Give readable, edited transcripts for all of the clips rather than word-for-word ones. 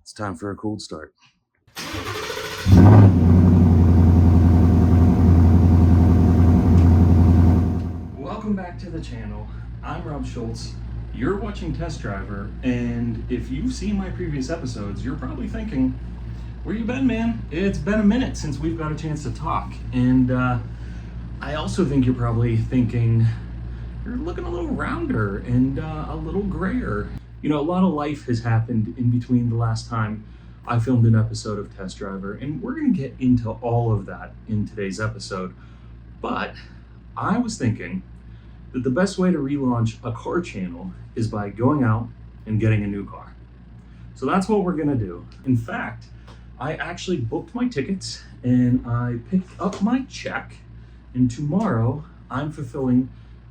It's time for a cold start. Welcome back to the channel. I'm Rob Schultz. You're watching Test Driver, and if you've seen my previous episodes, you're probably thinking, where you been, man? It's been a minute since we've got a chance to talk. And I also think you're probably thinking, you're looking a little rounder and a little grayer. You know, a lot of life has happened in between the last time I filmed an episode of Test Driver, and we're going to get into all of that in today's episode. But I was thinking that the best way to relaunch a car channel is by going out and getting a new car. So that's what we're going to do. In fact, I actually booked my tickets and I picked up my check, and tomorrow I'm fulfilling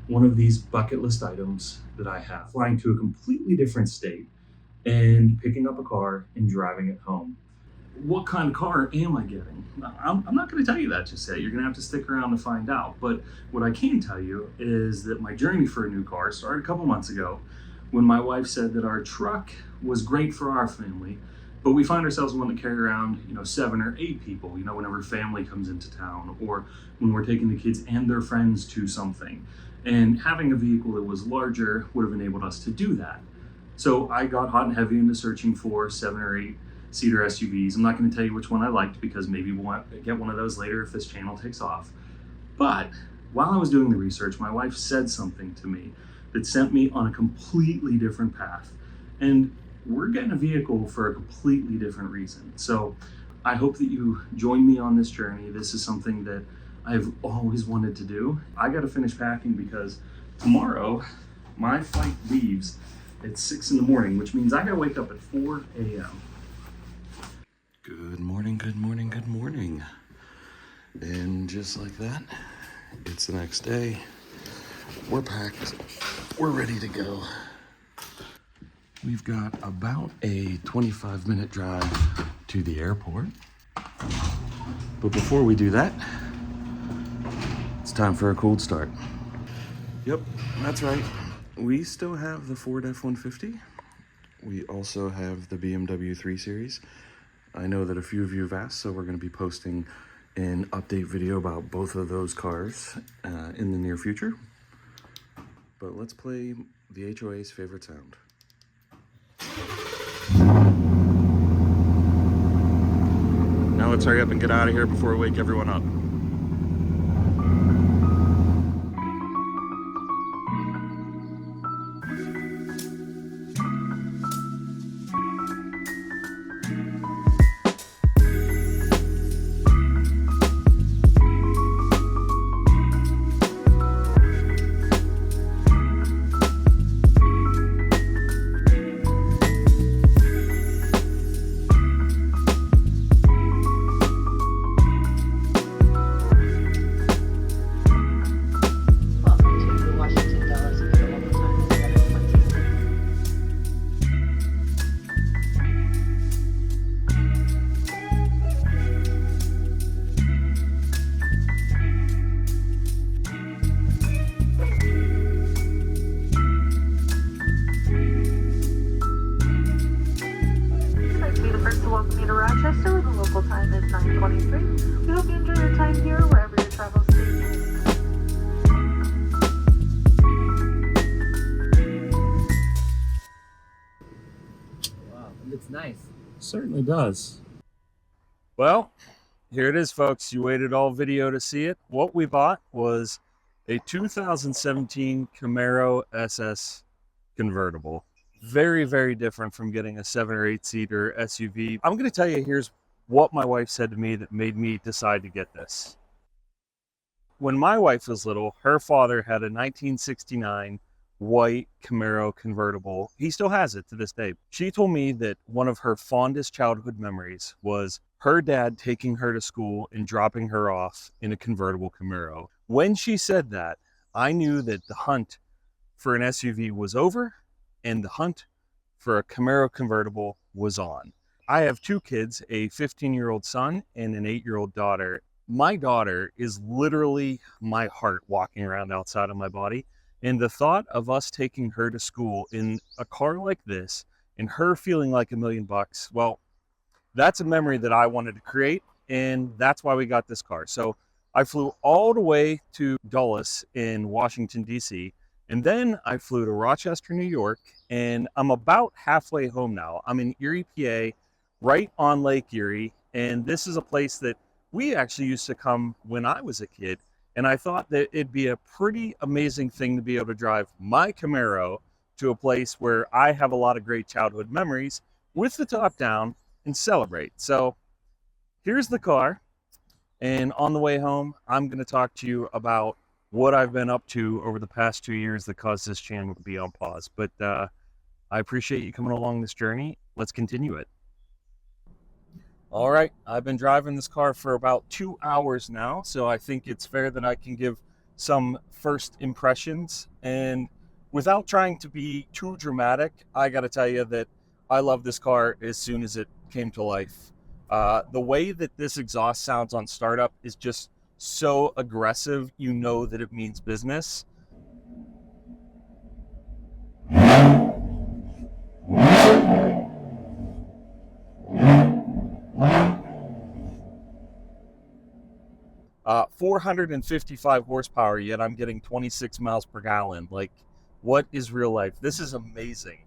one of these bucket list items that I have, flying to a completely different state and picking up a car and driving it home. What kind of car am I getting? I'm not going to tell you that just yet. You're going to have to stick around to find out. But what I can tell you is that my journey for a new car started a couple months ago when my wife said that our truck was great for our family, but we find ourselves wanting to carry around, 7 or 8 people, whenever family comes into town or when we're taking the kids and their friends to something. And having a vehicle that was larger would have enabled us to do that. So I got hot and heavy into searching for 7 or 8 seater SUVs. I'm not going to tell you which one I liked because maybe we'll get one of those later if this channel takes off. But while I was doing the research, my wife said something to me that sent me on a completely different path. And we're getting a vehicle for a completely different reason. So I hope that you join me on this journey. This is something that I've always wanted to do. I got to finish packing because tomorrow my flight leaves at 6 in the morning, which means I got to wake up at 4 a.m. Good morning, good morning, good morning. And just like that, it's the next day. We're packed. We're ready to go. We've got about a 25-minute drive to the airport. But before we do that, it's time for a cold start. Yep, that's right. We still have the Ford F-150. We also have the BMW 3 Series. I know that a few of you have asked, so we're going to be posting an update video about both of those cars in the near future. But let's play the HOA's favorite sound. Now let's hurry up and get out of here before we wake everyone up. Welcome you to Rochester. The local time is 9:23. We hope you enjoy your time here wherever your travels take you. Wow, it looks nice. Certainly does. Well, here it is, folks. You waited all video to see it. What we bought was a 2017 Camaro SS convertible. Very, very different from getting a 7 or 8 seater SUV. I'm going to tell you, here's what my wife said to me that made me decide to get this. When my wife was little, her father had a 1969 white Camaro convertible. He still has it to this day. She told me that one of her fondest childhood memories was her dad taking her to school and dropping her off in a convertible Camaro. When she said that, I knew that the hunt for an SUV was over and the hunt for a Camaro convertible was on. I have 2 kids, a 15-year-old son and an 8-year-old daughter. My daughter is literally my heart walking around outside of my body. And the thought of us taking her to school in a car like this and her feeling like $1 million, well, That's a memory that I wanted to create, and that's why we got this car. So I flew all the way to Dulles in Washington, D.C., and then I flew to Rochester, New York, and I'm about halfway home now. I'm in Erie, PA, right on Lake Erie, and this is a place that we actually used to come when I was a kid, and I thought that it'd be a pretty amazing thing to be able to drive my Camaro to a place where I have a lot of great childhood memories with the top down and celebrate. So here's the car. And on the way home, I'm going to talk to you about what I've been up to over the past 2 years that caused this channel to be on pause. But I appreciate you coming along this journey. Let's continue it. All right, I've been driving this car for about 2 hours now, so I think it's fair that I can give some first impressions. And without trying to be too dramatic, I got to tell you that I love this car as soon as it came to life. The way that this exhaust sounds on startup is just so aggressive, you know that it means business. 455 horsepower, yet I'm getting 26 miles per gallon. Like, what is real life? This is amazing.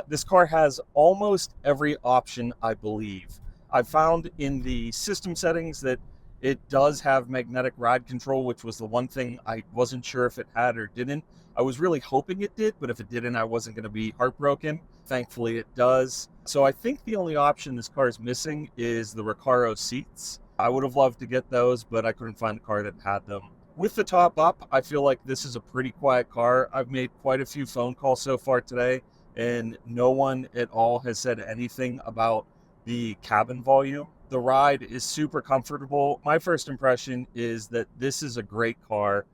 This car has almost every option, I believe. I found in the system settings that it does have magnetic ride control, which was the one thing I wasn't sure if it had or didn't. I was really hoping it did, but if it didn't, I wasn't going to be heartbroken. Thankfully, it does. So I think the only option this car is missing is the Recaro seats. I would have loved to get those, but I couldn't find a car that had them. With the top up, I feel like this is a pretty quiet car. I've made quite a few phone calls so far today, and no one at all has said anything about the cabin volume. The ride is super comfortable. My first impression is that this is a great car.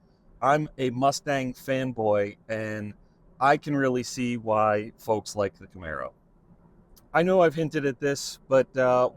I'm a Mustang fanboy, and I can really see why folks like the Camaro. I know I've hinted at this, but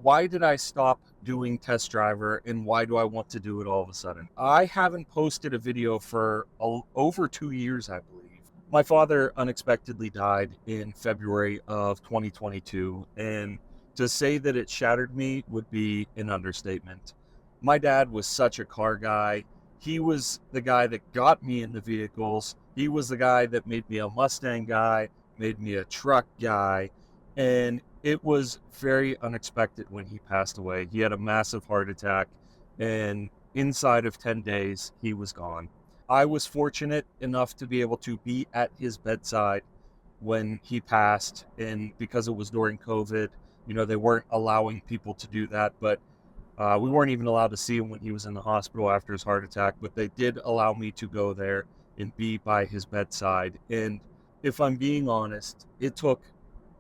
why did I stop doing Test Driver, and why do I want to do it all of a sudden? I haven't posted a video for over 2 years, I believe. My father unexpectedly died in February of 2022, and to say that it shattered me would be an understatement. My dad was such a car guy. He was the guy that got me into vehicles. He was the guy that made me a Mustang guy, made me a truck guy, and it was very unexpected when he passed away. He had a massive heart attack, and inside of 10 days, he was gone. I was fortunate enough to be able to be at his bedside when he passed, and because it was during COVID, you know, they weren't allowing people to do that, but we weren't even allowed to see him when he was in the hospital after his heart attack, but they did allow me to go there and be by his bedside. And if I'm being honest, it took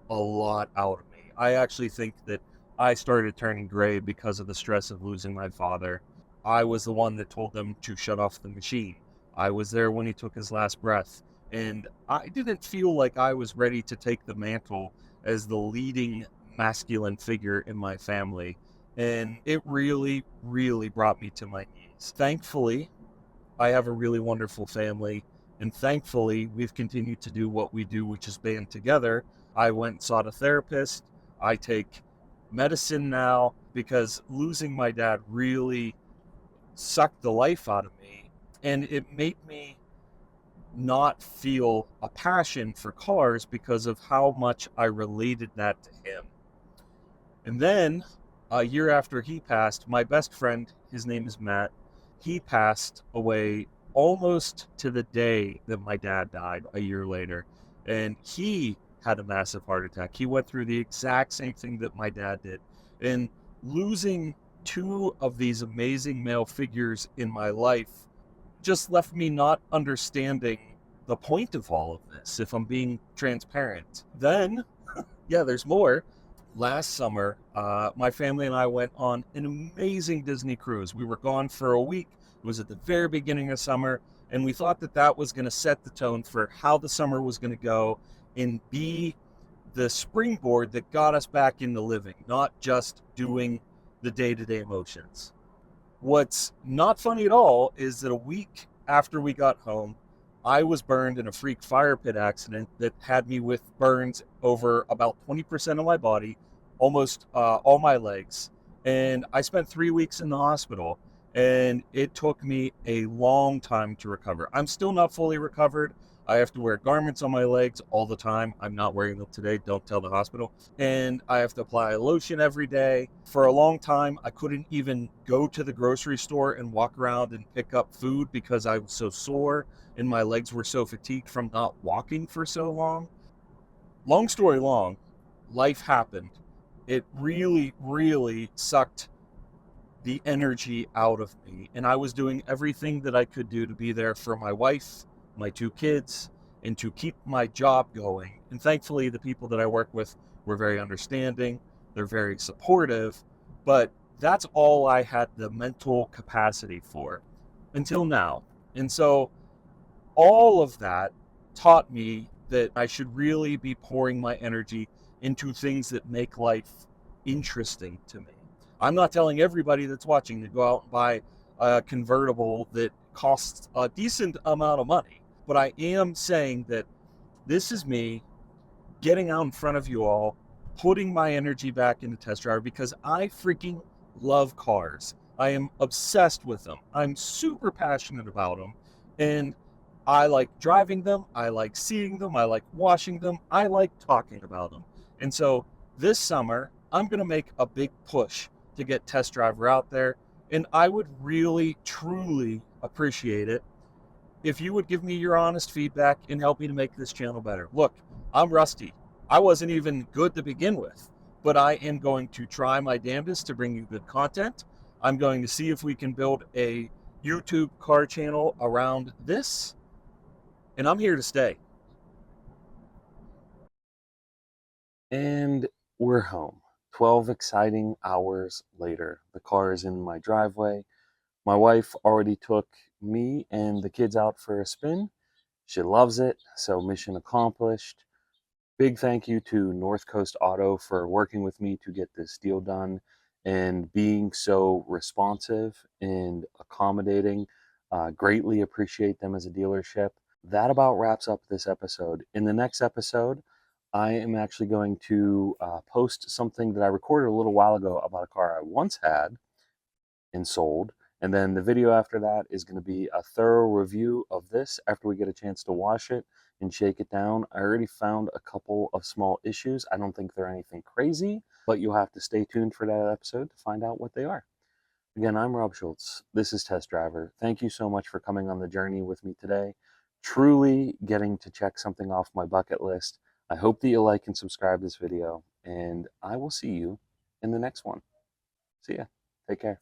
a lot out of me. I actually think that I started turning gray because of the stress of losing my father. I was the one that told them to shut off the machine. I was there when he took his last breath, and I didn't feel like I was ready to take the mantle as the leading masculine figure in my family, and it really, really brought me to my knees. Thankfully, I have a really wonderful family, and thankfully, we've continued to do what we do, which is band together. I went and sought a therapist. I take medicine now because losing my dad really sucked the life out of me, and it made me not feel a passion for cars because of how much I related that to him. And then a year after he passed, my best friend, his name is Matt, he passed away almost to the day that my dad died a year later. And he had a massive heart attack. He went through the exact same thing that my dad did. And losing two of these amazing male figures in my life just left me not understanding the point of all of this, if I'm being transparent. Then, yeah, there's more. Last summer, my family and I went on an amazing Disney cruise. We were gone for a week. It was at the very beginning of summer, and we thought that that was going to set the tone for how the summer was going to go and be the springboard that got us back into living, not just doing the day-to-day motions. What's not funny at all is that a week after we got home, I was burned in a freak fire pit accident that had me with burns over about 20% of my body, almost all my legs. And I spent 3 weeks in the hospital, and it took me a long time to recover. I'm still not fully recovered. I have to wear garments on my legs all the time. I'm not wearing them today. Don't tell the hospital. And I have to apply lotion every day. For a long time, I couldn't even go to the grocery store and walk around and pick up food because I was so sore and my legs were so fatigued from not walking for so long. Long story long, life happened. It really, really sucked the energy out of me. And I was doing everything that I could do to be there for my wife, my 2 kids, and to keep my job going. And thankfully, the people that I work with were very understanding. They're very supportive. But that's all I had the mental capacity for until now. And so all of that taught me that I should really be pouring my energy into things that make life interesting to me. I'm not telling everybody that's watching to go out and buy a convertible that costs a decent amount of money, but I am saying that this is me getting out in front of you all, putting my energy back into test driver because I freaking love cars. I am obsessed with them. I'm super passionate about them, and I like driving them. I like seeing them. I like washing them. I like talking about them. And so this summer, I'm going to make a big push to get Test Driver out there. And I would really, truly appreciate it if you would give me your honest feedback and help me to make this channel better. Look, I'm rusty. I wasn't even good to begin with, but I am going to try my damnedest to bring you good content. I'm going to see if we can build a YouTube car channel around this, and I'm here to stay. And we're home. 12 exciting hours later. The car is in my driveway. My wife already took me and the kids out for a spin. She loves it, so mission accomplished. Big thank you to North Coast Auto for working with me to get this deal done and being so responsive and accommodating. Greatly appreciate them as a dealership. That about wraps up this episode. In the next episode, I am actually going to post something that I recorded a little while ago about a car I once had and sold. And then the video after that is going to be a thorough review of this after we get a chance to wash it and shake it down. I already found a couple of small issues. I don't think they're anything crazy, but you'll have to stay tuned for that episode to find out what they are. Again, I'm Rob Schultz. This is Test Driver. Thank you so much for coming on the journey with me today. Truly getting to check something off my bucket list. I hope that you like and subscribe this video, and I will see you in the next one. See ya. Take care.